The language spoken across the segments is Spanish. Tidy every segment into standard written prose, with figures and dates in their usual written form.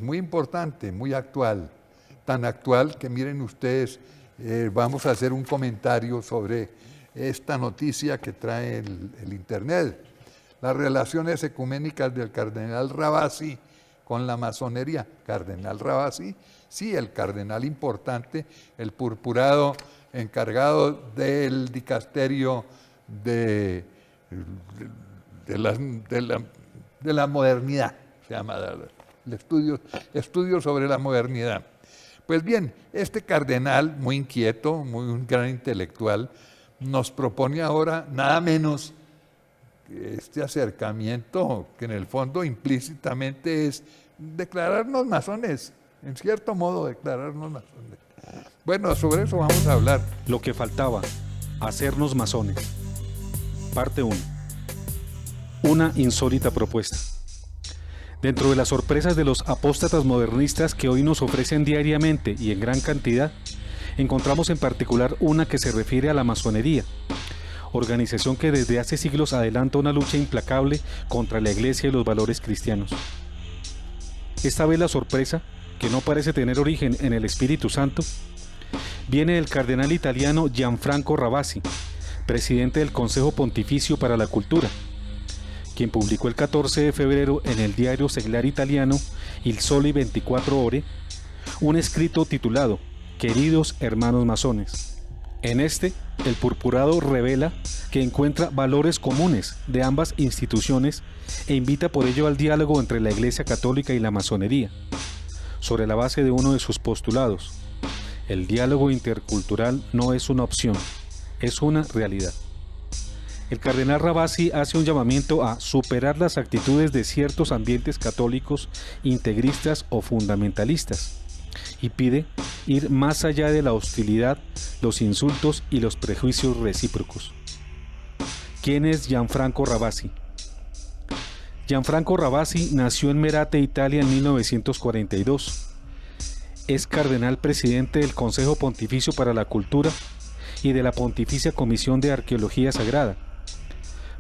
muy importante, muy actual, tan actual que miren ustedes, vamos a hacer un comentario sobre esta noticia que trae el Internet. Las relaciones ecuménicas del cardenal Ravasi con la masonería. Cardenal Ravasi, sí, el cardenal importante, el purpurado encargado del dicasterio de la modernidad, se llama el estudio sobre la modernidad. Pues bien, este cardenal, muy inquieto, un gran intelectual, nos propone ahora nada menos que este acercamiento, que en el fondo implícitamente es declararnos masones, en cierto modo declararnos masones. Bueno, sobre eso vamos a hablar. Lo que faltaba, hacernos masones. Parte 1. Una insólita propuesta. Dentro de las sorpresas de los apóstatas modernistas que hoy nos ofrecen diariamente y en gran cantidad, encontramos en particular una que se refiere a la masonería, organización que desde hace siglos adelanta una lucha implacable contra la Iglesia y los valores cristianos. Esta vez la sorpresa, que no parece tener origen en el Espíritu Santo, viene del cardenal italiano Gianfranco Ravasi, presidente del Consejo Pontificio para la Cultura, quien publicó el 14 de febrero en el diario seglar italiano Il Sole 24 Ore un escrito titulado Queridos hermanos masones. En este, el purpurado revela que encuentra valores comunes de ambas instituciones e invita por ello al diálogo entre la Iglesia Católica y la masonería, sobre la base de uno de sus postulados: el diálogo intercultural no es una opción, es una realidad. El cardenal Ravasi hace un llamamiento a superar las actitudes de ciertos ambientes católicos integristas o fundamentalistas y pide ir más allá de la hostilidad, los insultos y los prejuicios recíprocos. ¿Quién es Gianfranco Ravasi? Gianfranco Ravasi nació en Merate, Italia en 1942. Es cardenal presidente del Consejo Pontificio para la Cultura y de la Pontificia Comisión de Arqueología Sagrada,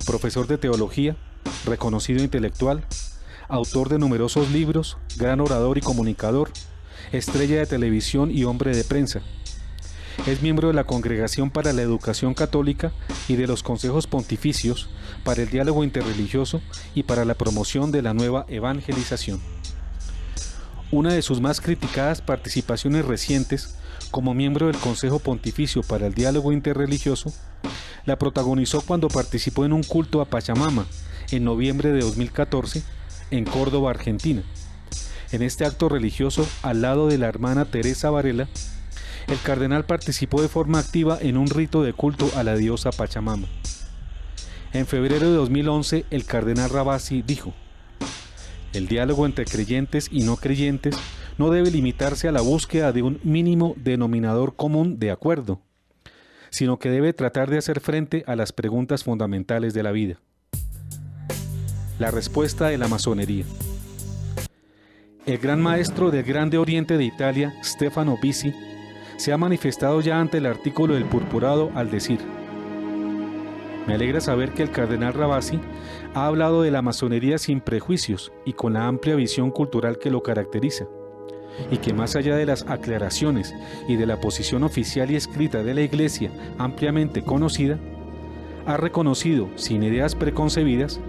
profesor de teología, reconocido intelectual, autor de numerosos libros, gran orador y comunicador, estrella de televisión y hombre de prensa. Es miembro de la Congregación para la Educación Católica y de los Consejos Pontificios para el Diálogo Interreligioso y para la promoción de la nueva evangelización. Una de sus más criticadas participaciones recientes como miembro del Consejo Pontificio para el Diálogo Interreligioso la protagonizó cuando participó en un culto a Pachamama en noviembre de 2014 en Córdoba, Argentina. En este acto religioso, al lado de la hermana Teresa Varela, el cardenal participó de forma activa en un rito de culto a la diosa Pachamama. En febrero de 2011, el cardenal Ravasi dijo: el diálogo entre creyentes y no creyentes no debe limitarse a la búsqueda de un mínimo denominador común de acuerdo, sino que debe tratar de hacer frente a las preguntas fundamentales de la vida. La respuesta de la masonería. El gran maestro del Grande Oriente de Italia, Stefano Bisi, se ha manifestado ya ante el artículo del Purpurado al decir: me alegra saber que el cardenal Ravasi ha hablado de la masonería sin prejuicios y con la amplia visión cultural que lo caracteriza, y que más allá de las aclaraciones y de la posición oficial y escrita de la Iglesia ampliamente conocida, ha reconocido, sin ideas preconcebidas,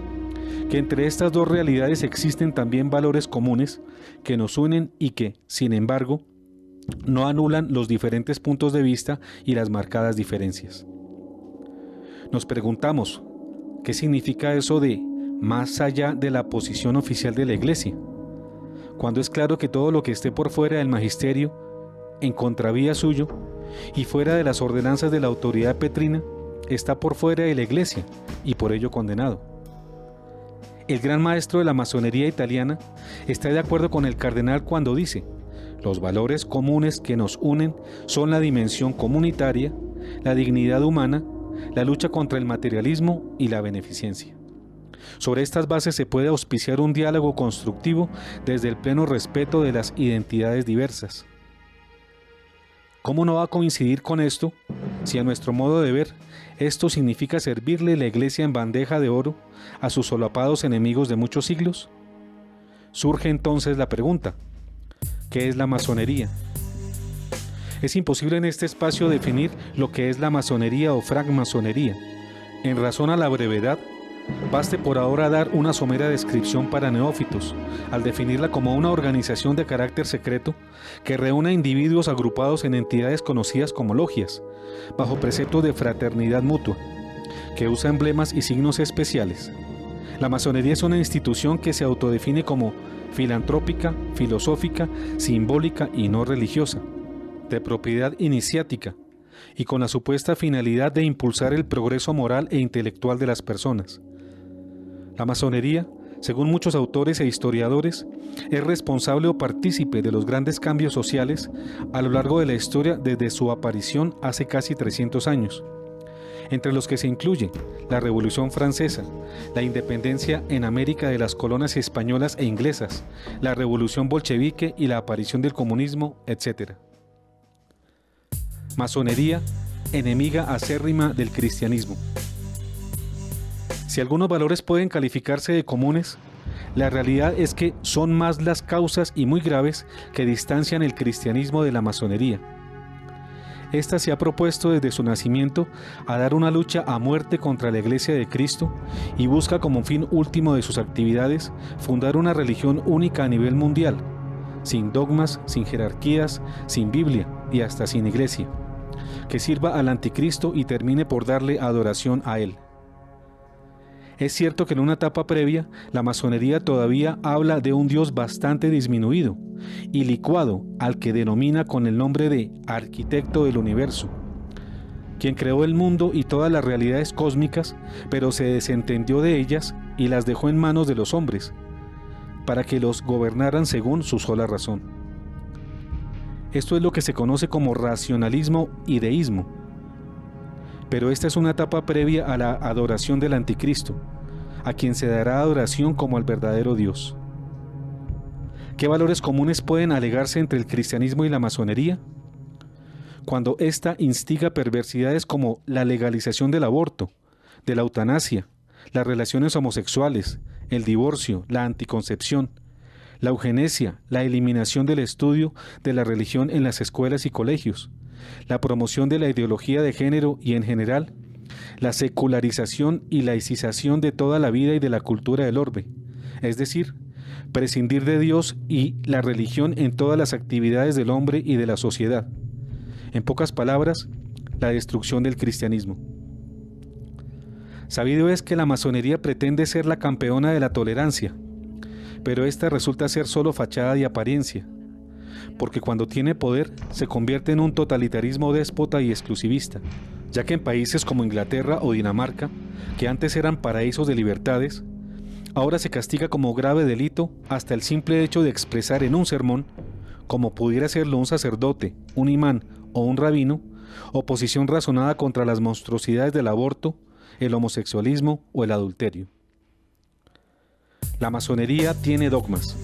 que entre estas dos realidades existen también valores comunes que nos unen y que, sin embargo, no anulan los diferentes puntos de vista y las marcadas diferencias. Nos preguntamos, ¿qué significa eso de más allá de la posición oficial de la Iglesia? Cuando es claro que todo lo que esté por fuera del magisterio, en contravía suyo, y fuera de las ordenanzas de la autoridad petrina, está por fuera de la Iglesia y por ello condenado. El gran maestro de la masonería italiana está de acuerdo con el cardenal cuando dice: los valores comunes que nos unen son la dimensión comunitaria, la dignidad humana, la lucha contra el materialismo y la beneficencia. Sobre estas bases se puede auspiciar un diálogo constructivo desde el pleno respeto de las identidades diversas. ¿Cómo no va a coincidir con esto si a nuestro modo de ver esto significa servirle la Iglesia en bandeja de oro a sus solapados enemigos de muchos siglos? Surge entonces la pregunta: ¿qué es la masonería? Es imposible en este espacio definir lo que es la masonería o francmasonería. En razón a la brevedad, baste por ahora dar una somera descripción para neófitos, al definirla como una organización de carácter secreto que reúne a individuos agrupados en entidades conocidas como logias, bajo preceptos de fraternidad mutua, que usa emblemas y signos especiales. La masonería es una institución que se autodefine como filantrópica, filosófica, simbólica y no religiosa, de propiedad iniciática, y con la supuesta finalidad de impulsar el progreso moral e intelectual de las personas. La masonería, según muchos autores e historiadores, es responsable o partícipe de los grandes cambios sociales a lo largo de la historia desde su aparición hace casi 300 años, entre los que se incluye la Revolución Francesa, la independencia en América de las colonias españolas e inglesas, la Revolución Bolchevique y la aparición del comunismo, etc. Masonería, enemiga acérrima del cristianismo. Si algunos valores pueden calificarse de comunes, la realidad es que son más las causas y muy graves que distancian el cristianismo de la masonería. Esta se ha propuesto desde su nacimiento a dar una lucha a muerte contra la Iglesia de Cristo y busca como fin último de sus actividades fundar una religión única a nivel mundial, sin dogmas, sin jerarquías, sin Biblia y hasta sin iglesia, que sirva al anticristo y termine por darle adoración a él. Es cierto que en una etapa previa, la masonería todavía habla de un Dios bastante disminuido y licuado al que denomina con el nombre de arquitecto del universo, quien creó el mundo y todas las realidades cósmicas, pero se desentendió de ellas y las dejó en manos de los hombres, para que los gobernaran según su sola razón. Esto es lo que se conoce como racionalismo y deísmo. Pero esta es una etapa previa a la adoración del anticristo, a quien se dará adoración como al verdadero Dios. ¿Qué valores comunes pueden alegarse entre el cristianismo y la masonería? Cuando ésta instiga perversidades como la legalización del aborto, de la eutanasia, las relaciones homosexuales, el divorcio, la anticoncepción, la eugenesia, la eliminación del estudio de la religión en las escuelas y colegios, la promoción de la ideología de género y en general, la secularización y laicización de toda la vida y de la cultura del orbe, es decir, prescindir de Dios y la religión en todas las actividades del hombre y de la sociedad. En pocas palabras, la destrucción del cristianismo. Sabido es que la masonería pretende ser la campeona de la tolerancia, pero esta resulta ser solo fachada y apariencia, porque cuando tiene poder se convierte en un totalitarismo déspota y exclusivista, ya que en países como Inglaterra o Dinamarca, que antes eran paraísos de libertades, ahora se castiga como grave delito hasta el simple hecho de expresar en un sermón, como pudiera serlo un sacerdote, un imán o un rabino, oposición razonada contra las monstruosidades del aborto, el homosexualismo o el adulterio. La masonería tiene dogmas.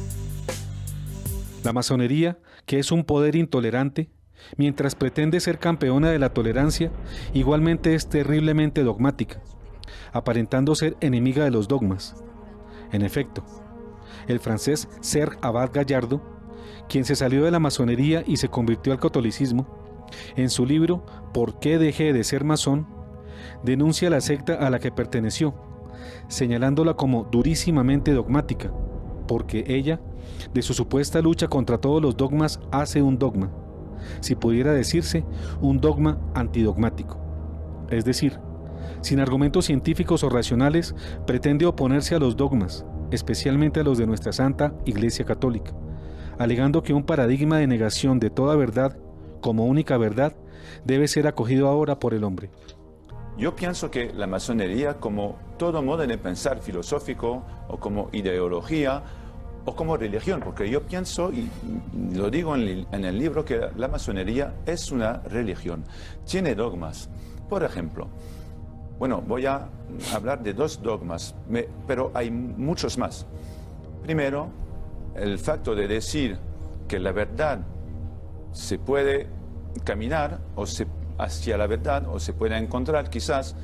La masonería, que es un poder intolerante, mientras pretende ser campeona de la tolerancia, igualmente es terriblemente dogmática, aparentando ser enemiga de los dogmas. En efecto, el francés Serge Abad Gallardo, quien se salió de la masonería y se convirtió al catolicismo, en su libro ¿Por qué dejé de ser masón?, denuncia la secta a la que perteneció, señalándola como durísimamente dogmática, porque ella, de su supuesta lucha contra todos los dogmas, hace un dogma, si pudiera decirse, un dogma antidogmático. Es decir, sin argumentos científicos o racionales, pretende oponerse a los dogmas, especialmente a los de nuestra Santa Iglesia Católica, alegando que un paradigma de negación de toda verdad, como única verdad, debe ser acogido ahora por el hombre. Yo pienso que la masonería, como todo modo de pensar filosófico, o como ideología, o como religión, porque yo pienso, y lo digo en el libro, que la masonería es una religión, tiene dogmas. Por ejemplo, bueno, voy a hablar de 2 dogmas, pero hay muchos más. Primero, el facto de decir que la verdad se puede caminar hacia la verdad, o se puede encontrar quizás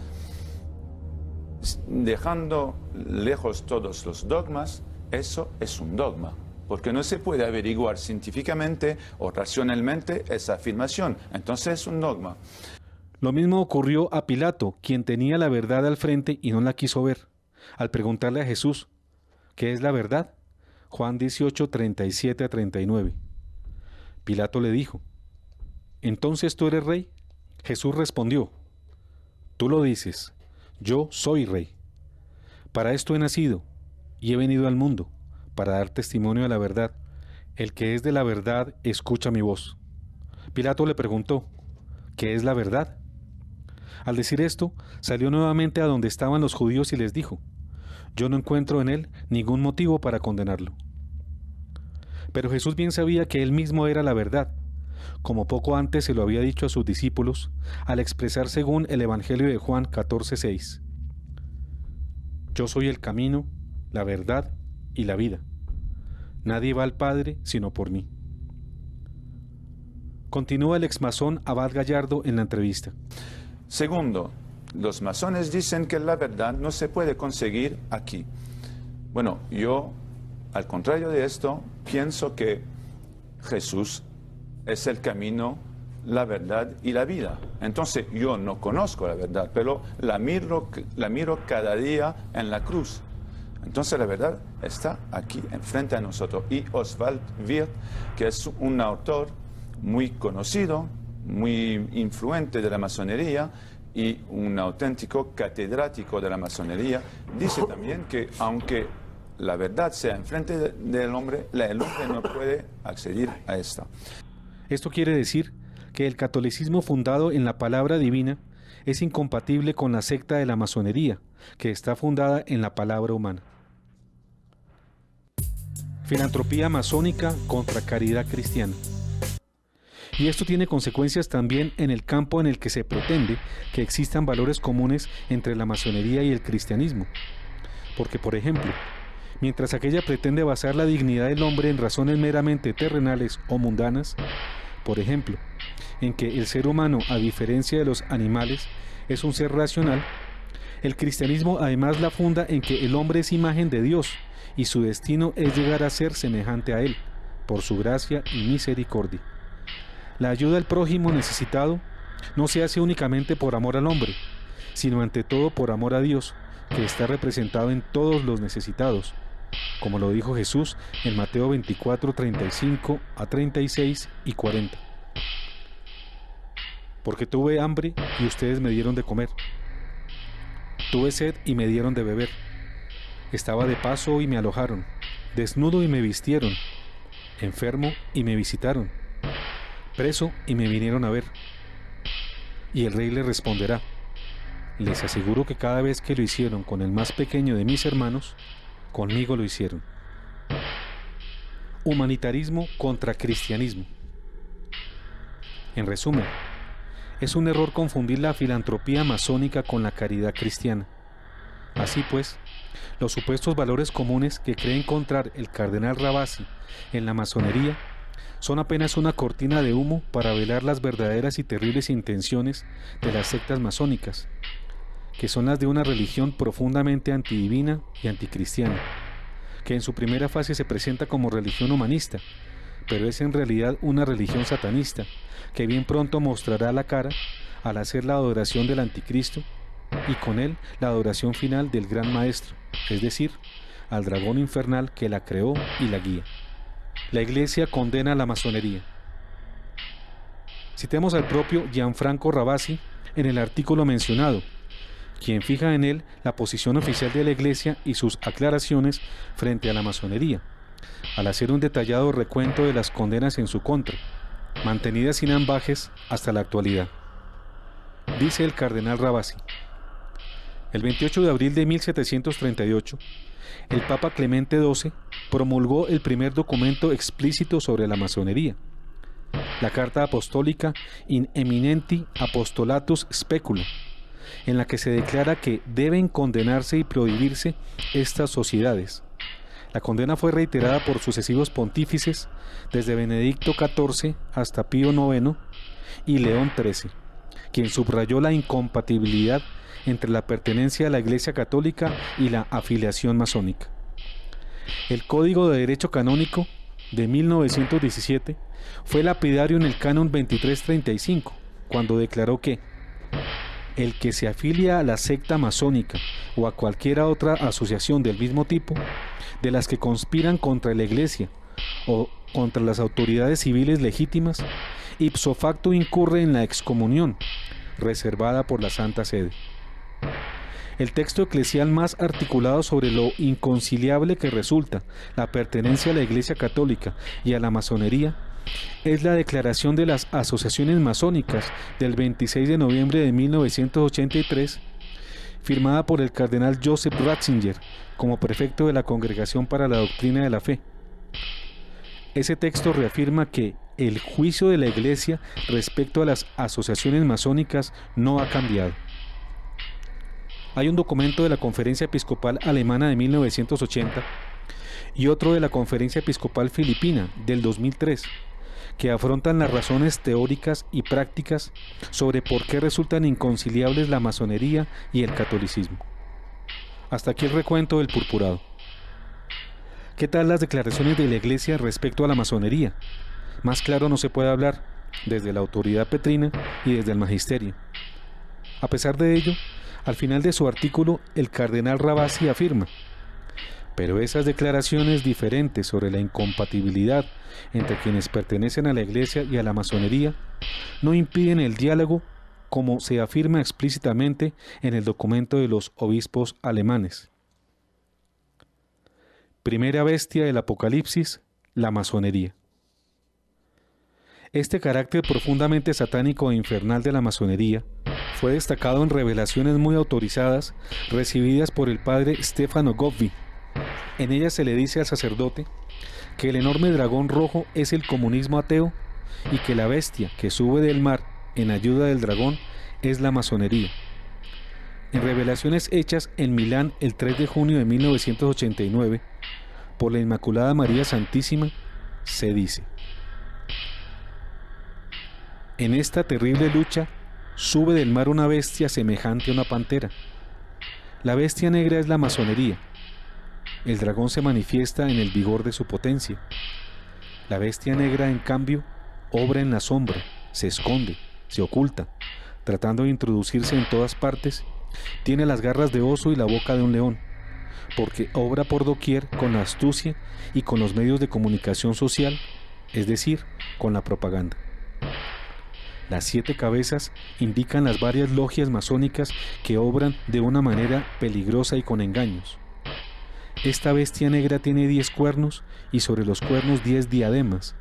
dejando lejos todos los dogmas. Eso es un dogma. porque no se puede averiguar científicamente o racionalmente esa afirmación. Entonces es un dogma. Lo mismo ocurrió a Pilato, quien tenía la verdad al frente y no la quiso ver. Al preguntarle a Jesús, ¿qué es la verdad? Juan 18, 37 a 39. Pilato le dijo, ¿entonces tú eres rey? Jesús respondió, tú lo dices, yo soy rey. Para esto he nacido y he venido al mundo, para dar testimonio de la verdad. El que es de la verdad escucha mi voz. Pilato le preguntó, ¿qué es la verdad? Al decir esto, salió nuevamente a donde estaban los judíos y les dijo, yo no encuentro en él ningún motivo para condenarlo. Pero Jesús bien sabía que él mismo era la verdad, como poco antes se lo había dicho a sus discípulos, al expresar según el Evangelio de Juan 14:6. Yo soy el camino, la verdad y la vida. Nadie va al Padre sino por mí. Continúa el exmasón Abad Gallardo en la entrevista. Segundo, los masones dicen que la verdad no se puede conseguir aquí. Bueno, yo, al contrario de esto, pienso que Jesús es el camino, la verdad y la vida. Entonces, yo no conozco la verdad, pero la miro cada día en la cruz. Entonces, la verdad está aquí, enfrente a nosotros. Y Oswald Wirth, que es un autor muy conocido, muy influente de la masonería y un auténtico catedrático de la masonería, dice también que aunque la verdad sea enfrente del hombre, el hombre no puede acceder a esta. Esto quiere decir que el catolicismo fundado en la palabra divina es incompatible con la secta de la masonería, que está fundada en la palabra humana. Filantropía masónica contra caridad cristiana. Y esto tiene consecuencias también en el campo en el que se pretende que existan valores comunes entre la masonería y el cristianismo. Porque, por ejemplo, mientras aquella pretende basar la dignidad del hombre en razones meramente terrenales o mundanas, por ejemplo, en que el ser humano, a diferencia de los animales, es un ser racional, el cristianismo además la funda en que el hombre es imagen de Dios y su destino es llegar a ser semejante a Él, por su gracia y misericordia. La ayuda al prójimo necesitado no se hace únicamente por amor al hombre, sino ante todo por amor a Dios, que está representado en todos los necesitados, como lo dijo Jesús en Mateo 24, 35 a 36 y 40. Porque tuve hambre y ustedes me dieron de comer. Tuve sed y me dieron de beber. Estaba de paso y me alojaron. Desnudo y me vistieron. Enfermo y me visitaron. Preso y me vinieron a ver. Y el rey le responderá: les aseguro que cada vez que lo hicieron con el más pequeño de mis hermanos, conmigo lo hicieron. Humanitarismo contra cristianismo. En resumen, es un error confundir la filantropía masónica con la caridad cristiana. Así pues, los supuestos valores comunes que cree encontrar el cardenal Ravasi en la masonería son apenas una cortina de humo para velar las verdaderas y terribles intenciones de las sectas masónicas, que son las de una religión profundamente antidivina y anticristiana, que en su primera fase se presenta como religión humanista, pero es en realidad una religión satanista, que bien pronto mostrará la cara al hacer la adoración del anticristo y con él la adoración final del gran maestro, es decir, al dragón infernal que la creó y la guía. La Iglesia condena a la masonería. Citemos al propio Gianfranco Ravasi en el artículo mencionado, quien fija en él la posición oficial de la Iglesia y sus aclaraciones frente a la masonería, al hacer un detallado recuento de las condenas en su contra, mantenidas sin ambajes hasta la actualidad. Dice el cardenal Ravasi: el 28 de abril de 1738, el Papa Clemente XII promulgó el primer documento explícito sobre la masonería, la Carta Apostólica In Eminenti Apostolatus Specula, en la que se declara que deben condenarse y prohibirse estas sociedades. La condena fue reiterada por sucesivos pontífices, desde Benedicto XIV hasta Pío IX y León XIII, quien subrayó la incompatibilidad entre la pertenencia a la Iglesia Católica y la afiliación masónica. El Código de Derecho Canónico de 1917, fue lapidario en el Canon 2335, cuando declaró que el que se afilia a la secta masónica o a cualquier otra asociación del mismo tipo, de las que conspiran contra la Iglesia o contra las autoridades civiles legítimas, ipso facto incurre en la excomunión reservada por la Santa Sede. El texto eclesial más articulado sobre lo inconciliable que resulta la pertenencia a la Iglesia Católica y a la masonería es la Declaración de las Asociaciones Masónicas del 26 de noviembre de 1983, firmada por el cardenal Joseph Ratzinger como prefecto de la Congregación para la Doctrina de la Fe. Ese texto reafirma que el juicio de la Iglesia respecto a las asociaciones masónicas no ha cambiado. Hay un documento de la Conferencia Episcopal Alemana de 1980 y otro de la Conferencia Episcopal Filipina del 2003, que afrontan las razones teóricas y prácticas sobre por qué resultan inconciliables la masonería y el catolicismo. Hasta aquí el recuento del purpurado. ¿Qué tal las declaraciones de la Iglesia respecto a la masonería? Más claro no se puede hablar, desde la autoridad petrina y desde el magisterio. A pesar de ello, al final de su artículo, el cardenal Ravasi afirma: pero esas declaraciones diferentes sobre la incompatibilidad entre quienes pertenecen a la Iglesia y a la masonería no impiden el diálogo, como se afirma explícitamente en el documento de los obispos alemanes. Primera bestia del Apocalipsis, la masonería. Este carácter profundamente satánico e infernal de la masonería fue destacado en revelaciones muy autorizadas recibidas por el padre Stefano Gobbi. En ellas se le dice al sacerdote que el enorme dragón rojo es el comunismo ateo y que la bestia que sube del mar en ayuda del dragón es la masonería. En revelaciones hechas en Milán el 3 de junio de 1989 por la Inmaculada María Santísima, se dice: en esta terrible lucha sube del mar una bestia semejante a una pantera. La bestia negra es la masonería. El dragón se manifiesta en el vigor de su potencia. La bestia negra, en cambio, obra en la sombra, se esconde, se oculta, tratando de introducirse en todas partes. Tiene las garras de oso y la boca de un león, porque obra por doquier con la astucia y con los medios de comunicación social, es decir, con la propaganda. Las 7 cabezas indican las varias logias masónicas que obran de una manera peligrosa y con engaños. Esta bestia negra tiene 10 cuernos y sobre los cuernos 10 diademas,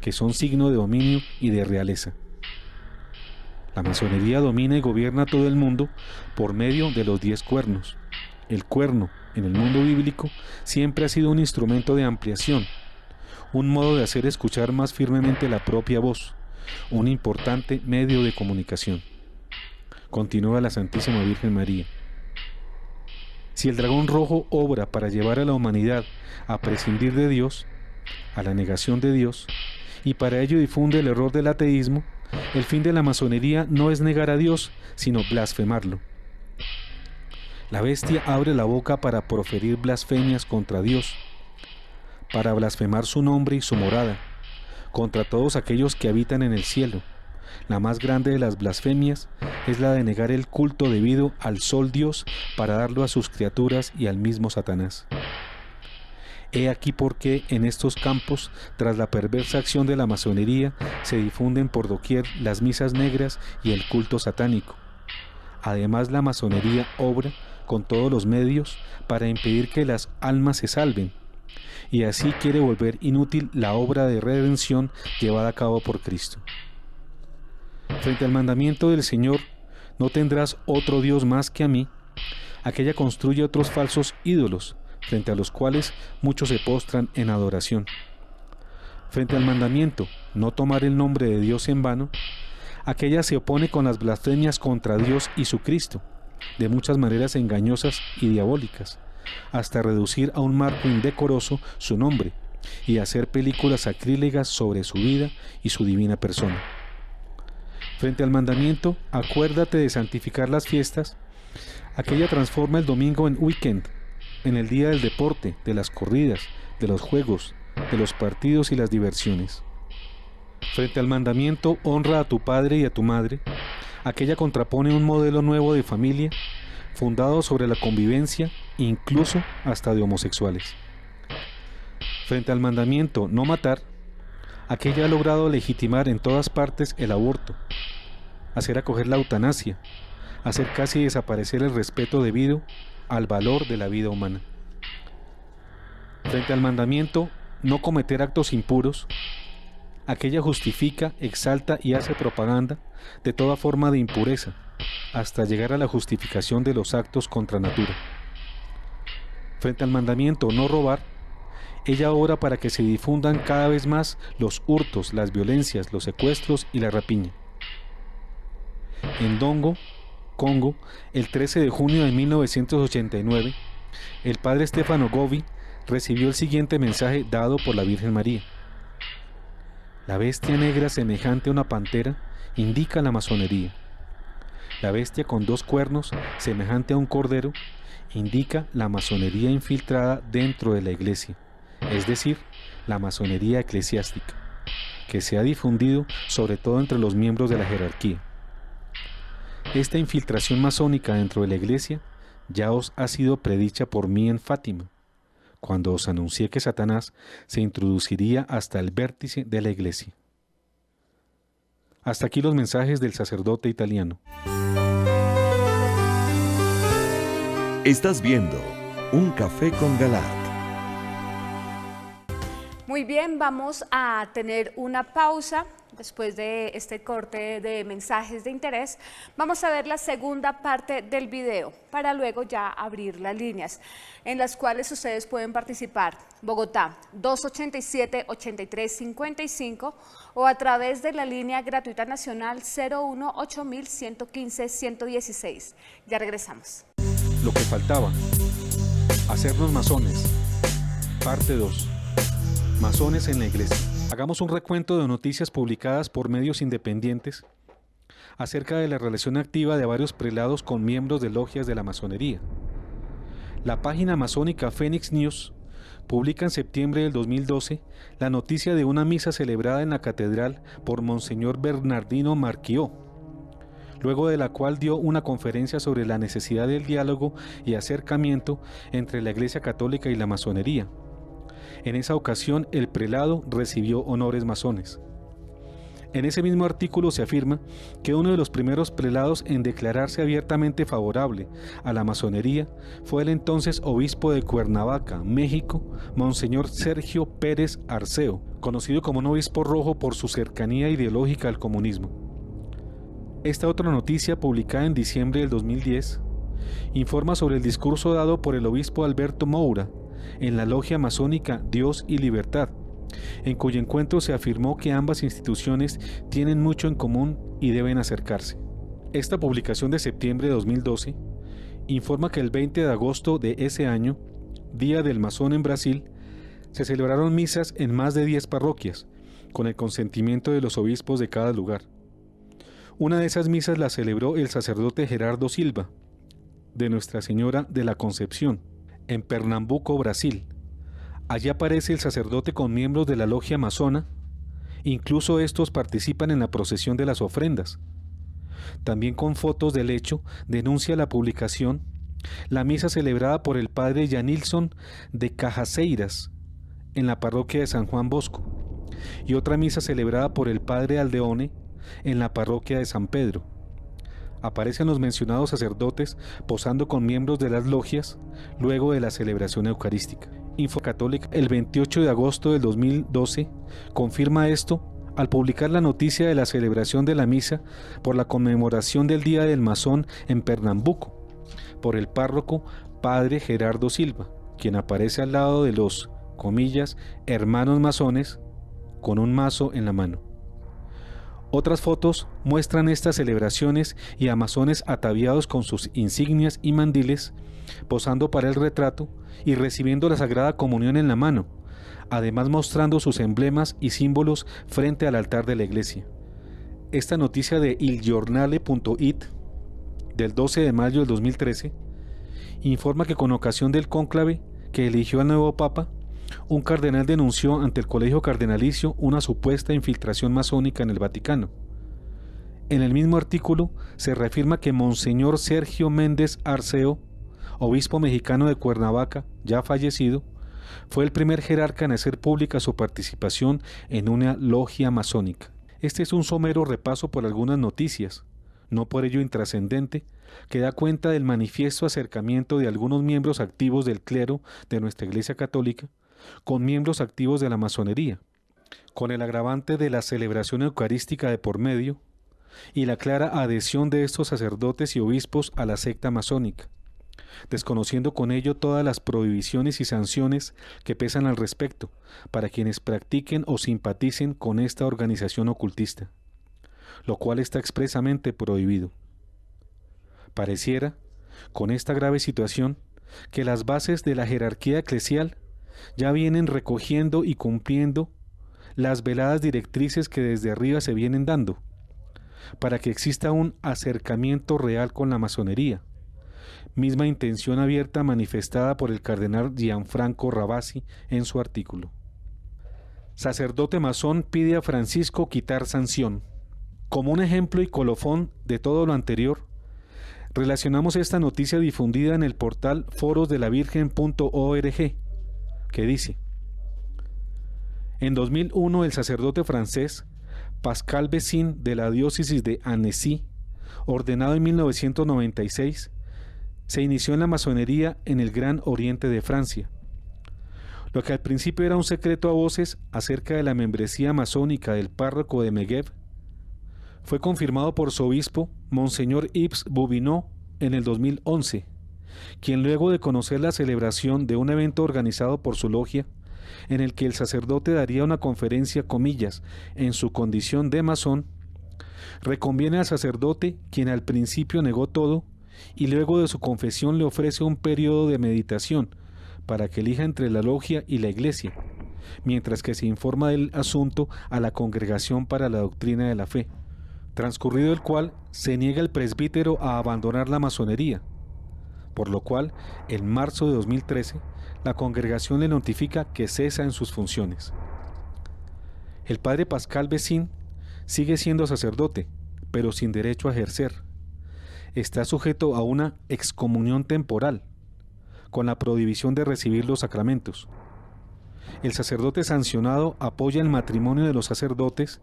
que son signo de dominio y de realeza. La masonería domina y gobierna todo el mundo por medio de los 10 cuernos. El cuerno, en el mundo bíblico, siempre ha sido un instrumento de ampliación, un modo de hacer escuchar más firmemente la propia voz, un importante medio de comunicación. Continúa la Santísima Virgen María. Si el dragón rojo obra para llevar a la humanidad a prescindir de Dios, a la negación de Dios, y para ello difunde el error del ateísmo, el fin de la masonería no es negar a Dios, sino blasfemarlo. La bestia abre la boca para proferir blasfemias contra Dios, para blasfemar su nombre y su morada, contra todos aquellos que habitan en el cielo. La más grande de las blasfemias es la de negar el culto debido al sol Dios para darlo a sus criaturas y al mismo Satanás. He aquí por qué en estos campos, tras la perversa acción de la masonería, se difunden por doquier las misas negras y el culto satánico. Además, la masonería obra con todos los medios para impedir que las almas se salven, y así quiere volver inútil la obra de redención llevada a cabo por Cristo. Frente al mandamiento del Señor, no tendrás otro Dios más que a mí, aquella construye otros falsos ídolos, frente a los cuales muchos se postran en adoración. Frente al mandamiento, no tomar el nombre de Dios en vano, aquella se opone con las blasfemias contra Dios y su Cristo, de muchas maneras engañosas y diabólicas, hasta reducir a un marco indecoroso su nombre y hacer películas sacrílegas sobre su vida y su divina persona. Frente al mandamiento, acuérdate de santificar las fiestas, aquella transforma el domingo en weekend, en el día del deporte, de las corridas, de los juegos, de los partidos y las diversiones. Frente al mandamiento honra a tu padre y a tu madre, aquella contrapone un modelo nuevo de familia fundado sobre la convivencia, incluso hasta de homosexuales. Frente al mandamiento no matar, aquella ha logrado legitimar en todas partes el aborto, hacer acoger la eutanasia, hacer casi desaparecer el respeto debido al valor de la vida humana. Frente al mandamiento no cometer actos impuros, aquella justifica, exalta y hace propaganda de toda forma de impureza, hasta llegar a la justificación de los actos contra natura. Frente al mandamiento no robar, ella obra para que se difundan cada vez más los hurtos, las violencias, los secuestros y la rapiña. En Dongo, Congo, el 13 de junio de 1989, el padre Stefano Govi recibió el siguiente mensaje dado por la Virgen María. La bestia negra semejante a una pantera indica la masonería. La bestia con 2 cuernos semejante a un cordero indica la masonería infiltrada dentro de la iglesia, es decir, la masonería eclesiástica, que se ha difundido sobre todo entre los miembros de la jerarquía. Esta infiltración masónica dentro de la iglesia ya os ha sido predicha por mí en Fátima, cuando os anuncié que Satanás se introduciría hasta el vértice de la iglesia. Hasta aquí los mensajes del sacerdote italiano. Estás viendo Un Café con Galat. Muy bien, vamos a tener una pausa. Después de este corte de mensajes de interés, vamos a ver la segunda parte del video para luego ya abrir las líneas en las cuales ustedes pueden participar. Bogotá, 287-8355 o a través de la línea gratuita nacional 01-8115-116. Ya regresamos. Lo que faltaba, hacernos masones. Parte 2. Masones en la iglesia. Hagamos un recuento de noticias publicadas por medios independientes acerca de la relación activa de varios prelados con miembros de logias de la masonería. La página masónica Phoenix News publica en septiembre del 2012 la noticia de una misa celebrada en la catedral por Monseñor Bernardino Marquió, luego de la cual dio una conferencia sobre la necesidad del diálogo y acercamiento entre la Iglesia Católica y la masonería. En esa ocasión, el prelado recibió honores masones. En ese mismo artículo se afirma que uno de los primeros prelados en declararse abiertamente favorable a la masonería fue el entonces obispo de Cuernavaca, México, Monseñor Sergio Pérez Arceo, conocido como un obispo rojo por su cercanía ideológica al comunismo. Esta otra noticia, publicada en diciembre del 2010, informa sobre el discurso dado por el obispo Alberto Moura en la logia masónica Dios y Libertad, en cuyo encuentro se afirmó que ambas instituciones tienen mucho en común y deben acercarse. Esta publicación de septiembre de 2012 informa que el 20 de agosto de ese año, Día del Masón en Brasil, se celebraron misas en más de 10 parroquias, con el consentimiento de los obispos de cada lugar. Una de esas misas la celebró el sacerdote Gerardo Silva, de Nuestra Señora de la Concepción, en Pernambuco, Brasil. Allí aparece el sacerdote con miembros de la logia masona, incluso estos participan en la procesión de las ofrendas. También con fotos del hecho denuncia la publicación la misa celebrada por el padre Yanilson de Cajaseiras en la parroquia de San Juan Bosco y otra misa celebrada por el padre Aldeone en la parroquia de San Pedro. Aparecen los mencionados sacerdotes posando con miembros de las logias luego de la celebración eucarística. Info Católica, el 28 de agosto del 2012, confirma esto al publicar la noticia de la celebración de la misa por la conmemoración del Día del Masón en Pernambuco, por el párroco padre Gerardo Silva, quien aparece al lado de los, comillas, hermanos masones con un mazo en la mano. Otras fotos muestran estas celebraciones y a masones ataviados con sus insignias y mandiles, posando para el retrato y recibiendo la Sagrada Comunión en la mano, además mostrando sus emblemas y símbolos frente al altar de la iglesia. Esta noticia de ilgiornale.it del 12 de mayo del 2013 informa que con ocasión del cónclave que eligió al nuevo Papa, un cardenal denunció ante el Colegio Cardenalicio una supuesta infiltración masónica en el Vaticano. En el mismo artículo se reafirma que Monseñor Sergio Méndez Arceo, obispo mexicano de Cuernavaca, ya fallecido, fue el primer jerarca en hacer pública su participación en una logia masónica. Este es un somero repaso por algunas noticias, no por ello intrascendente, que da cuenta del manifiesto acercamiento de algunos miembros activos del clero de nuestra Iglesia Católica con miembros activos de la masonería, con el agravante de la celebración eucarística de por medio y la clara adhesión de estos sacerdotes y obispos a la secta masónica, desconociendo con ello todas las prohibiciones y sanciones que pesan al respecto para quienes practiquen o simpaticen con esta organización ocultista, lo cual está expresamente prohibido. Pareciera, con esta grave situación, que las bases de la jerarquía eclesial ya vienen recogiendo y cumpliendo las veladas directrices que desde arriba se vienen dando, para que exista un acercamiento real con la masonería, misma intención abierta manifestada por el cardenal Gianfranco Ravasi en su artículo. Sacerdote masón pide a Francisco quitar sanción. Como un ejemplo y colofón de todo lo anterior, relacionamos esta noticia difundida en el portal forosdelavirgen.org, que dice: en 2001 el sacerdote francés Pascal Bessin de la diócesis de Annecy, ordenado en 1996, se inició en la masonería en el Gran Oriente de Francia. Lo que al principio era un secreto a voces acerca de la membresía masónica del párroco de Megève fue confirmado por su obispo, Monseñor Yves Bobineau, en el 2011, quien luego de conocer la celebración de un evento organizado por su logia, en el que el sacerdote daría una conferencia, comillas, en su condición de masón, reconviene al sacerdote, quien al principio negó todo, y luego de su confesión le ofrece un periodo de meditación para que elija entre la logia y la iglesia, mientras que se informa del asunto a la Congregación para la Doctrina de la Fe, transcurrido el cual se niega el presbítero a abandonar la masonería, por lo cual, en marzo de 2013, la congregación le notifica que cesa en sus funciones. El padre Pascal Bessin sigue siendo sacerdote, pero sin derecho a ejercer. Está sujeto a una excomunión temporal, con la prohibición de recibir los sacramentos. El sacerdote sancionado apoya el matrimonio de los sacerdotes,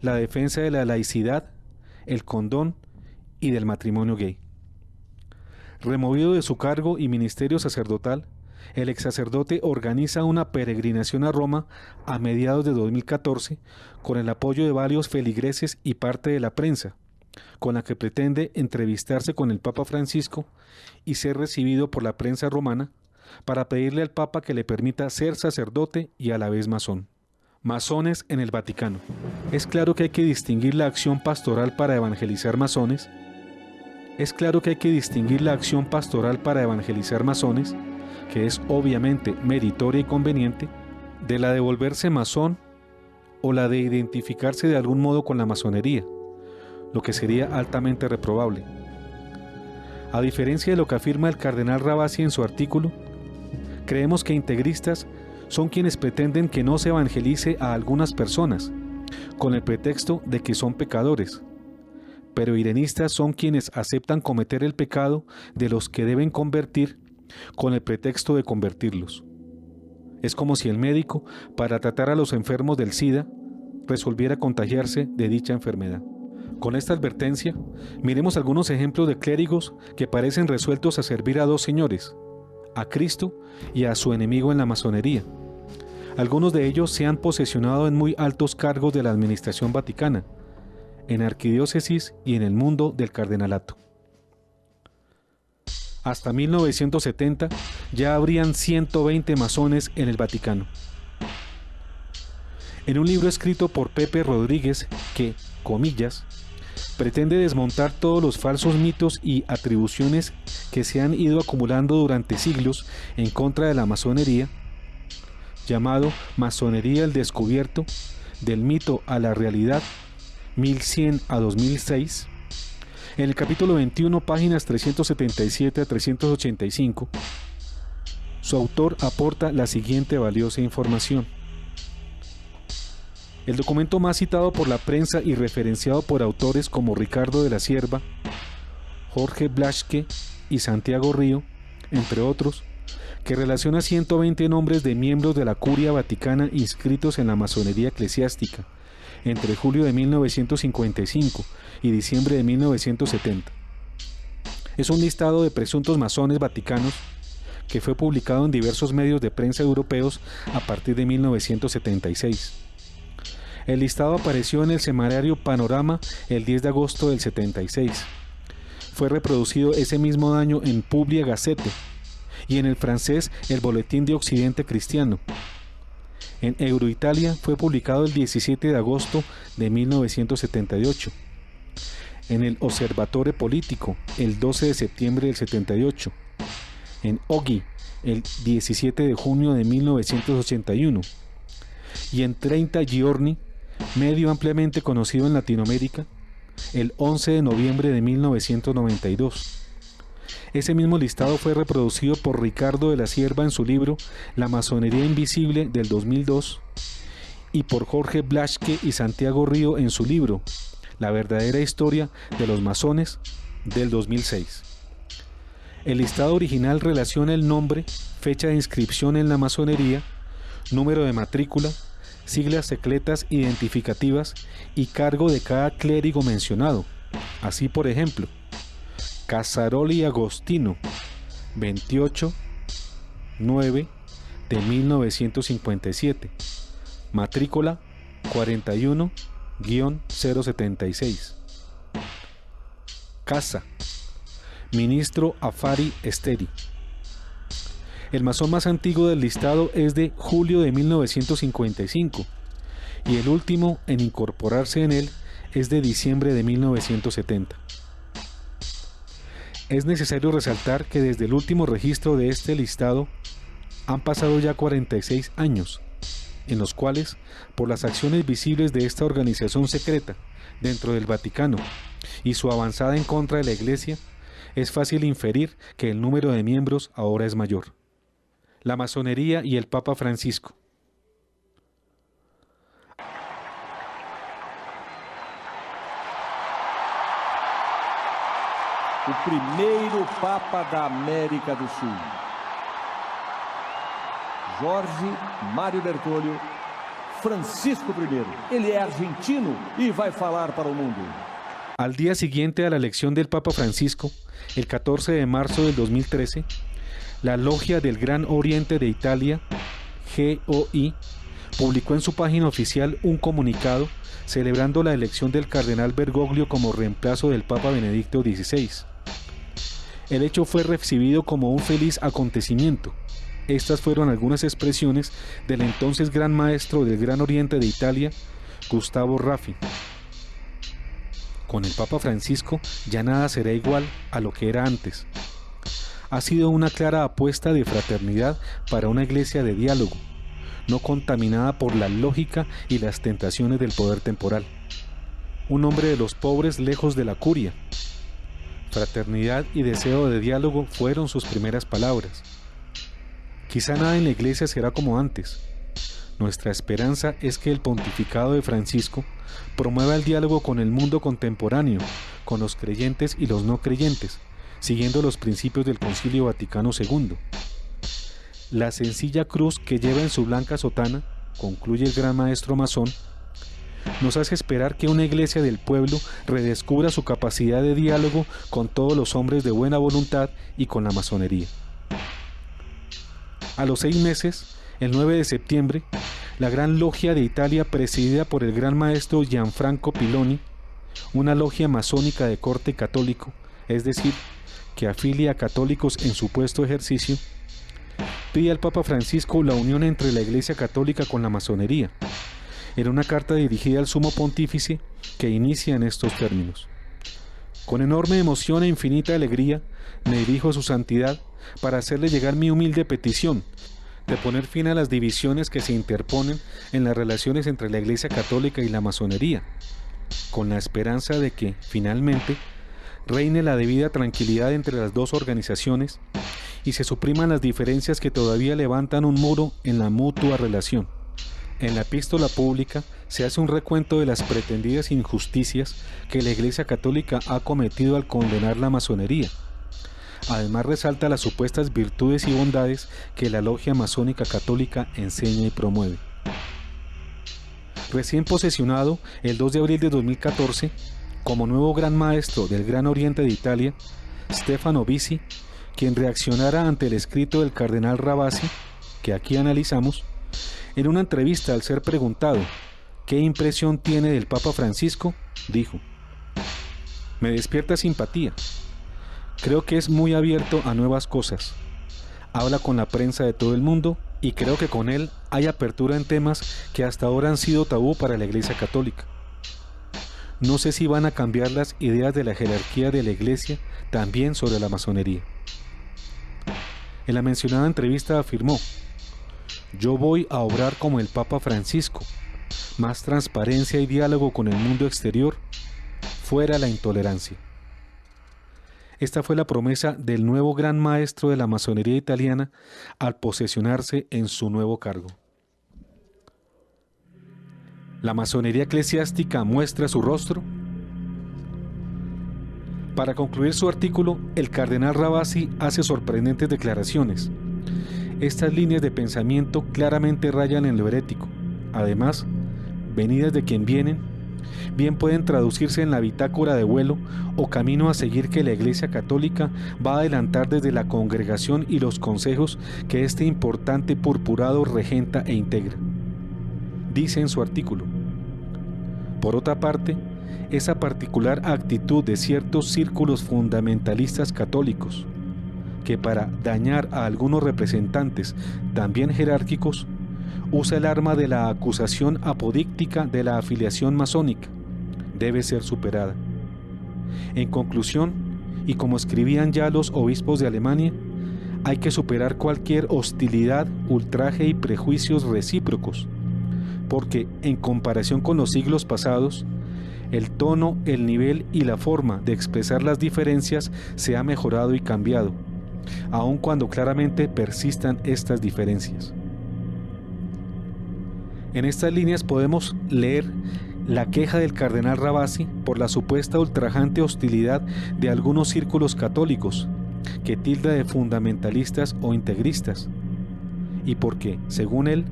la defensa de la laicidad, el condón y del matrimonio gay. Removido de su cargo y ministerio sacerdotal, el ex sacerdote organiza una peregrinación a Roma a mediados de 2014 con el apoyo de varios feligreses y parte de la prensa, con la que pretende entrevistarse con el Papa Francisco y ser recibido por la prensa romana para pedirle al Papa que le permita ser sacerdote y a la vez masón. Masones en el Vaticano. Es claro que hay que distinguir la acción pastoral para evangelizar masones. Que es obviamente meritoria y conveniente, de la de volverse masón o la de identificarse de algún modo con la masonería, lo que sería altamente reprobable. A diferencia de lo que afirma el cardenal Ravasi en su artículo, creemos que integristas son quienes pretenden que no se evangelice a algunas personas, con el pretexto de que son pecadores, pero irenistas son quienes aceptan cometer el pecado de los que deben convertir con el pretexto de convertirlos. Es como si el médico, para tratar a los enfermos del SIDA, resolviera contagiarse de dicha enfermedad. Con esta advertencia, miremos algunos ejemplos de clérigos que parecen resueltos a servir a dos señores, a Cristo y a su enemigo en la masonería. Algunos de ellos se han posesionado en muy altos cargos de la administración vaticana, en arquidiócesis y en el mundo del cardenalato. Hasta 1970 ya habrían 120 masones en el Vaticano. En un libro escrito por Pepe Rodríguez que, comillas, pretende desmontar todos los falsos mitos y atribuciones que se han ido acumulando durante siglos en contra de la masonería, llamado Masonería al Descubierto, del mito a la realidad, 1100 a 2006, en el capítulo 21, páginas 377 a 385, su autor aporta la siguiente valiosa información. El documento más citado por la prensa y referenciado por autores como Ricardo de la Cierva, Jorge Blaschke y Santiago Río, entre otros, que relaciona 120 nombres de miembros de la Curia Vaticana inscritos en la masonería eclesiástica entre julio de 1955 y diciembre de 1970. Es un listado de presuntos masones vaticanos que fue publicado en diversos medios de prensa europeos a partir de 1976. El listado apareció en el semanario Panorama el 10 de agosto del 76. Fue reproducido ese mismo año en Publia Gazette y en el francés el Boletín de Occidente Cristiano. En Euroitalia fue publicado el 17 de agosto de 1978. En el Osservatore Politico el 12 de septiembre del 78. En Oggi el 17 de junio de 1981. Y en 30 Giorni, medio ampliamente conocido en Latinoamérica, el 11 de noviembre de 1992. Ese mismo listado fue reproducido por Ricardo de la Cierva en su libro La masonería invisible del 2002 y por Jorge Blaschke y Santiago Río en su libro La verdadera historia de los masones del 2006. El listado original relaciona el nombre, fecha de inscripción en la masonería, número de matrícula, siglas secretas identificativas y cargo de cada clérigo mencionado. Así, por ejemplo, Casaroli Agostino, 28-9 de 1957, matrícula 41-076. Casa, ministro Affari Esteri. El masón más antiguo del listado es de julio de 1955 y el último en incorporarse en él es de diciembre de 1970. Es necesario resaltar que desde el último registro de este listado han pasado ya 46 años, en los cuales, por las acciones visibles de esta organización secreta dentro del Vaticano y su avanzada en contra de la Iglesia, es fácil inferir que el número de miembros ahora es mayor. La masonería y el Papa Francisco. O primeiro Papa da América do Sul, Jorge Mário Bergoglio Francisco I. Ele é argentino e vai falar para o mundo. Al día siguiente a la elección del Papa Francisco, el 14 de marzo del 2013, la Logia del Gran Oriente de Italia, GOI, publicó en su página oficial un comunicado celebrando la elección del cardenal Bergoglio como reemplazo del Papa Benedicto XVI. El hecho fue recibido como un feliz acontecimiento. Estas fueron algunas expresiones del entonces Gran Maestro del Gran Oriente de Italia, Gustavo Raffi. Con el Papa Francisco ya nada será igual a lo que era antes. Ha sido una clara apuesta de fraternidad para una iglesia de diálogo, no contaminada por la lógica y las tentaciones del poder temporal. Un hombre de los pobres lejos de la curia. Fraternidad y deseo de diálogo fueron sus primeras palabras. Quizá nada en la iglesia será como antes. Nuestra esperanza es que el pontificado de Francisco promueva el diálogo con el mundo contemporáneo, con los creyentes y los no creyentes, siguiendo los principios del Concilio Vaticano II. La sencilla cruz que lleva en su blanca sotana, concluye el gran maestro masón, nos hace esperar que una iglesia del pueblo redescubra su capacidad de diálogo con todos los hombres de buena voluntad y con la masonería. A los 6 meses, el 9 de septiembre, la Gran Logia de Italia, presidida por el gran maestro Gianfranco Piloni, una logia masónica de corte católico, es decir, que afilia a católicos en su puesto ejercicio, pide al Papa Francisco la unión entre la Iglesia Católica con la masonería, en una carta dirigida al Sumo Pontífice que inicia en estos términos. Con enorme emoción e infinita alegría me dirijo a su santidad para hacerle llegar mi humilde petición de poner fin a las divisiones que se interponen en las relaciones entre la Iglesia Católica y la masonería, con la esperanza de que, finalmente, reine la debida tranquilidad entre las dos organizaciones y se supriman las diferencias que todavía levantan un muro en la mutua relación. En la epístola pública se hace un recuento de las pretendidas injusticias que la Iglesia Católica ha cometido al condenar la masonería. Además resalta las supuestas virtudes y bondades que la logia masónica católica enseña y promueve. Recién posesionado el 2 de abril de 2014, como nuevo gran maestro del Gran Oriente de Italia, Stefano Bisi, quien reaccionara ante el escrito del cardenal Ravasi, que aquí analizamos, en una entrevista al ser preguntado qué impresión tiene del Papa Francisco, dijo: "Me despierta simpatía. Creo que es muy abierto a nuevas cosas. Habla con la prensa de todo el mundo y creo que con él hay apertura en temas que hasta ahora han sido tabú para la Iglesia Católica. No sé si van a cambiar las ideas de la jerarquía de la Iglesia también sobre la masonería". En la mencionada entrevista afirmó: "Yo voy a obrar como el Papa Francisco, más transparencia y diálogo con el mundo exterior, fuera la intolerancia". Esta fue la promesa del nuevo gran maestro de la masonería italiana al posesionarse en su nuevo cargo. ¿La masonería eclesiástica muestra su rostro? Para concluir su artículo, el cardenal Ravasi hace sorprendentes declaraciones. Estas líneas de pensamiento claramente rayan en lo herético. Además, venidas de quien vienen, bien pueden traducirse en la bitácora de vuelo o camino a seguir que la Iglesia Católica va a adelantar desde la congregación y los consejos que este importante purpurado regenta e integra. Dice en su artículo: por otra parte, esa particular actitud de ciertos círculos fundamentalistas católicos, que para dañar a algunos representantes también jerárquicos, usa el arma de la acusación apodíctica de la afiliación masónica, debe ser superada. En conclusión, y como escribían ya los obispos de Alemania, hay que superar cualquier hostilidad, ultraje y prejuicios recíprocos, porque en comparación con los siglos pasados, el tono, el nivel y la forma de expresar las diferencias se ha mejorado y cambiado, aun cuando claramente persistan estas diferencias. En estas líneas podemos leer la queja del cardenal Ravasi por la supuesta ultrajante hostilidad de algunos círculos católicos, que tilda de fundamentalistas o integristas, y porque, según él,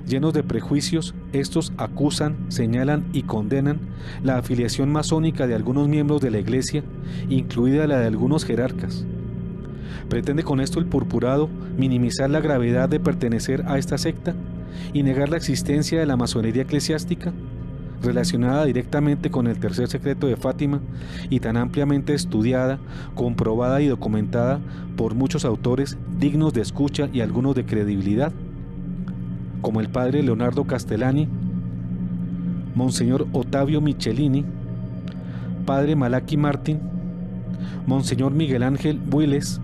llenos de prejuicios, estos acusan, señalan y condenan la afiliación masónica de algunos miembros de la Iglesia, incluida la de algunos jerarcas. ¿Pretende con esto el purpurado minimizar la gravedad de pertenecer a esta secta y negar la existencia de la masonería eclesiástica, relacionada directamente con el tercer secreto de Fátima y tan ampliamente estudiada, comprobada y documentada por muchos autores dignos de escucha y algunos de credibilidad, como el padre Leonardo Castellani, Monseñor Ottavio Michelini, padre Malachi Martin, Monseñor Miguel Ángel Builes,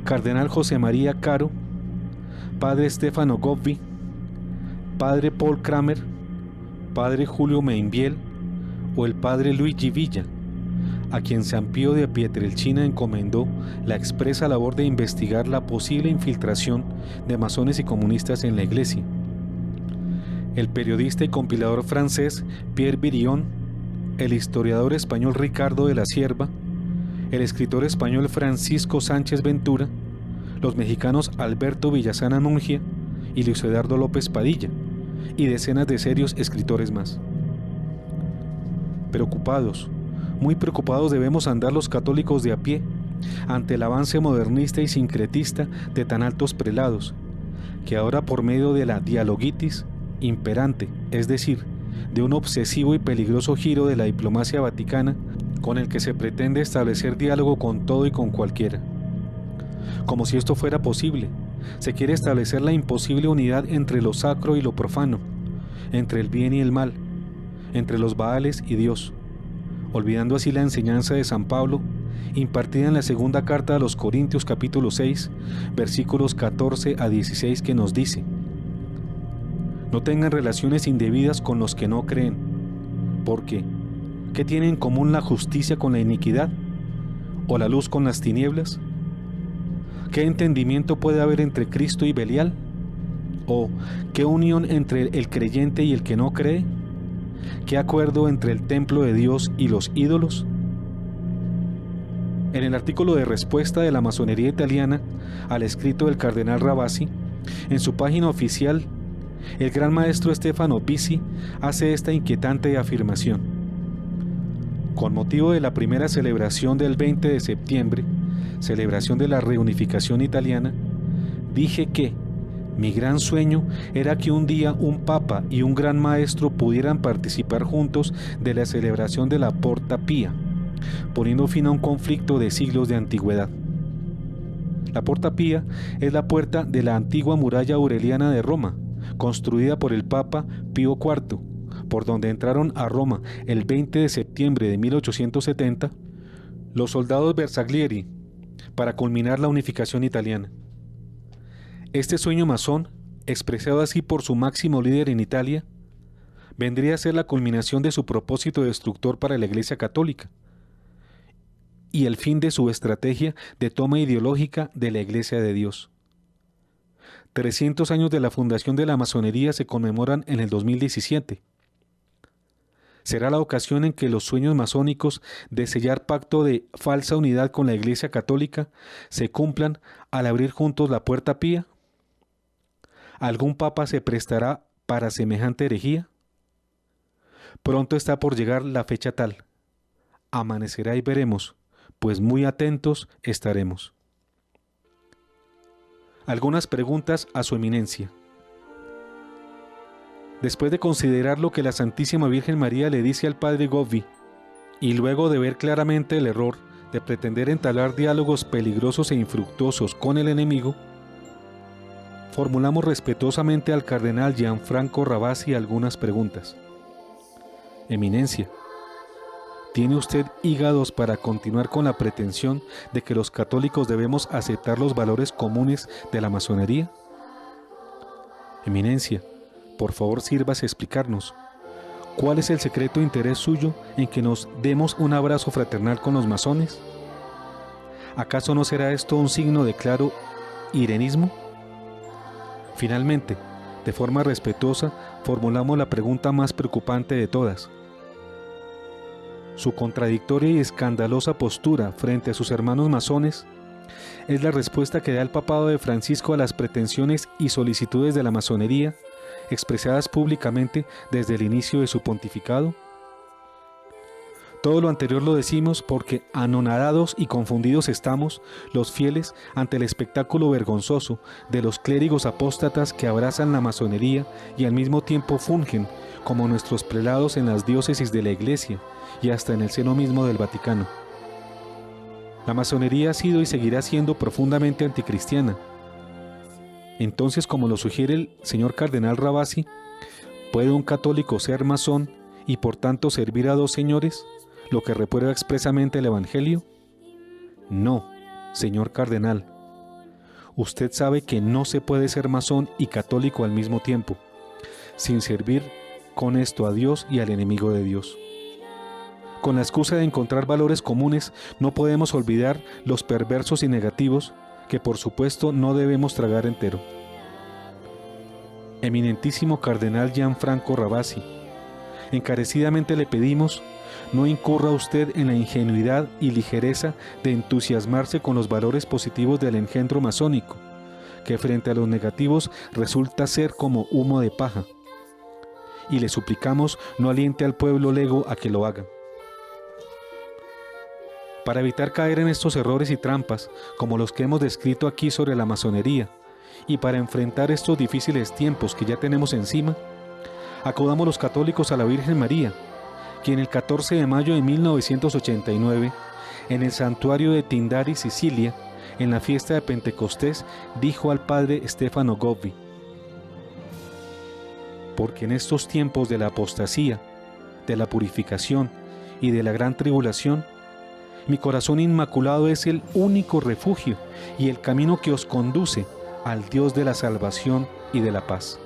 cardenal José María Caro, padre Stefano Gobbi, padre Paul Kramer, padre Julio Meinbiel o el padre Luigi Villa, a quien San Pío de Pietrelcina encomendó la expresa labor de investigar la posible infiltración de masones y comunistas en la Iglesia. El periodista y compilador francés Pierre Virion, el historiador español Ricardo de la Cierva, el escritor español Francisco Sánchez Ventura, los mexicanos Alberto Villasana Nungia y Luis Eduardo López Padilla, y decenas de serios escritores más. Preocupados, muy preocupados debemos andar los católicos de a pie ante el avance modernista y sincretista de tan altos prelados, que ahora por medio de la dialogitis imperante, es decir, de un obsesivo y peligroso giro de la diplomacia vaticana con el que se pretende establecer diálogo con todo y con cualquiera. Como si esto fuera posible, se quiere establecer la imposible unidad entre lo sacro y lo profano, entre el bien y el mal, entre los Baales y Dios, olvidando así la enseñanza de San Pablo, impartida en la segunda carta a los Corintios capítulo 6, versículos 14 a 16, que nos dice: no tengan relaciones indebidas con los que no creen, porque ¿qué tiene en común la justicia con la iniquidad? ¿O la luz con las tinieblas? ¿qué entendimiento puede haber entre Cristo y Belial? ¿O qué unión entre el creyente y el que no cree? ¿Qué acuerdo entre el templo de Dios y los ídolos? En el artículo de respuesta de la masonería italiana al escrito del cardenal Ravasi, en su página oficial, el gran maestro Stefano Bisi hace esta inquietante afirmación. Con motivo de la primera celebración del 20 de septiembre, celebración de la reunificación italiana, dije que mi gran sueño era que un día un papa y un gran maestro pudieran participar juntos de la celebración de la Porta Pía, poniendo fin a un conflicto de siglos de antigüedad. La Porta Pía es la puerta de la antigua muralla aureliana de Roma, construida por el Papa Pío IV, por donde entraron a Roma el 20 de septiembre de 1870 los soldados Bersaglieri para culminar la unificación italiana. Este sueño masón, expresado así por su máximo líder en Italia, vendría a ser la culminación de su propósito destructor para la Iglesia Católica y el fin de su estrategia de toma ideológica de la Iglesia de Dios. 300 años de la fundación de la masonería se conmemoran en el 2017. Será la ocasión en que los sueños masónicos de sellar pacto de falsa unidad con la Iglesia Católica se cumplan al abrir juntos la Puerta Pía. ¿Algún papa se prestará para semejante herejía? Pronto está por llegar la fecha tal. Amanecerá y veremos, pues muy atentos estaremos. Algunas preguntas a su eminencia. Después de considerar lo que la Santísima Virgen María le dice al padre Gobbi, y luego de ver claramente el error de pretender entablar diálogos peligrosos e infructuosos con el enemigo, formulamos respetuosamente al cardenal Gianfranco Ravasi algunas preguntas. Eminencia, ¿tiene usted hígados para continuar con la pretensión de que los católicos debemos aceptar los valores comunes de la masonería? Eminencia, por favor sírvase explicarnos, ¿cuál es el secreto interés suyo en que nos demos un abrazo fraternal con los masones? ¿Acaso no será esto un signo de claro irenismo? Finalmente, de forma respetuosa, formulamos la pregunta más preocupante de todas. Su contradictoria y escandalosa postura frente a sus hermanos masones es la respuesta que da el papado de Francisco a las pretensiones y solicitudes de la masonería expresadas públicamente desde el inicio de su pontificado. Todo lo anterior lo decimos porque anonadados y confundidos estamos los fieles ante el espectáculo vergonzoso de los clérigos apóstatas que abrazan la masonería y al mismo tiempo fungen como nuestros prelados en las diócesis de la Iglesia y hasta en el seno mismo del Vaticano. La masonería ha sido y seguirá siendo profundamente anticristiana. Entonces, como lo sugiere el señor cardenal Ravasi, ¿puede un católico ser masón y por tanto servir a dos señores, lo que reprueba expresamente el Evangelio? No, señor cardenal. Usted sabe que no se puede ser masón y católico al mismo tiempo, sin servir con esto a Dios y al enemigo de Dios. Con la excusa de encontrar valores comunes, no podemos olvidar los perversos y negativos que por supuesto no debemos tragar entero. Eminentísimo cardenal Gianfranco Ravasi, encarecidamente le pedimos, no incurra usted en la ingenuidad y ligereza de entusiasmarse con los valores positivos del engendro masónico, que frente a los negativos resulta ser como humo de paja, y le suplicamos no aliente al pueblo lego a que lo haga. Para evitar caer en estos errores y trampas, como los que hemos descrito aquí sobre la masonería, y para enfrentar estos difíciles tiempos que ya tenemos encima, acudamos los católicos a la Virgen María, quien el 14 de mayo de 1989, en el santuario de Tindari, Sicilia, en la fiesta de Pentecostés, dijo al padre Stefano Gobbi: porque en estos tiempos de la apostasía, de la purificación y de la gran tribulación, mi corazón inmaculado es el único refugio y el camino que os conduce al Dios de la salvación y de la paz.